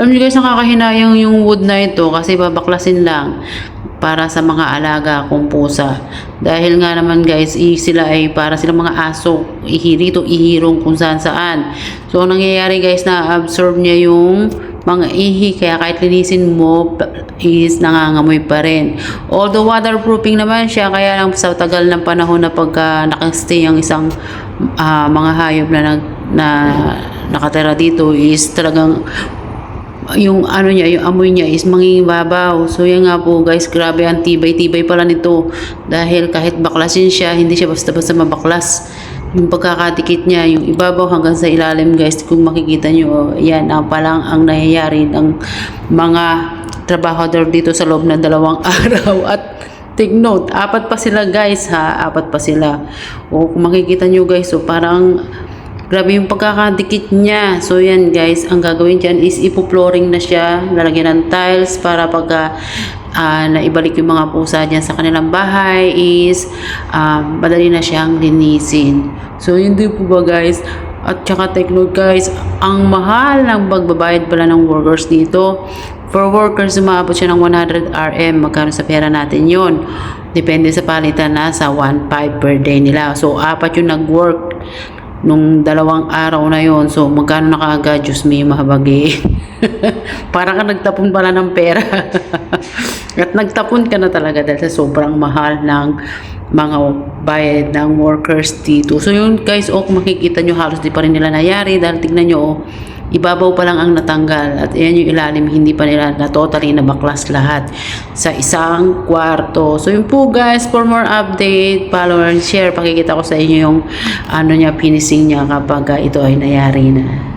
Alam niyo guys, nakakahinayang yung wood na ito kasi babaklasin lang para sa mga alaga kong pusa. Dahil nga naman guys, sila ay para silang mga aso, ihirito, ihirong kung saan saan. So, ang nangyayari guys, na absorb niya yung mga ihi, kaya kahit linisin mo is nangangamoy pa rin. Although waterproofing naman siya, kaya lang sa tagal ng panahon na pagka nakastay ang isang mga hayop na nakatira dito is talagang yung ano niya, yung amoy niya is mangingibabaw. So yan nga po guys, grabe ang tibay-tibay pala nito. Dahil kahit baklasin siya, hindi siya basta-basta mabaklas. Yung pagkakatikit niya, yung ibabaw hanggang sa ilalim guys, kung makikita nyo, yan ang palang ang nangyayari ng mga trabahador dito sa loob ng 2 araw. At take note, 4 pa sila guys ha, 4 pa sila. O kung makikita nyo guys, so parang grabe yung pagkakadikit niya. So yan guys, ang gagawin dyan is ipo-flooring na siya, lalagyan ng tiles para pagka naibalik yung mga pusa dyan sa kanilang bahay is madali na siyang linisin. So yun din po ba guys. At saka take note guys, ang mahal ng pagbabayad pala ng workers dito. For workers, umaabot siya ng 100 RM. Magkano sa pera natin yon? Depende sa palitan na sa 1.5 per day nila. So 4 yung nag-work nung 2 araw na yon. So magkano na kaagad? Diyos me, mahabagi. Parang ka nagtapon pala ng pera. At nagtapon ka na talaga dahil sa sobrang mahal ng mga bayad ng workers dito. So yun guys, kung makikita nyo, halos di pa rin nila nangyari dahil tignan nyo, ibabaw pa lang ang natanggal at yan yung ilalim, hindi pa nila na totally nabaklas lahat sa isang kwarto. So yun po guys, for more update, follow and share, pakikita ko sa inyo yung ano niya, finishing niya kapag ito ay nangyari na.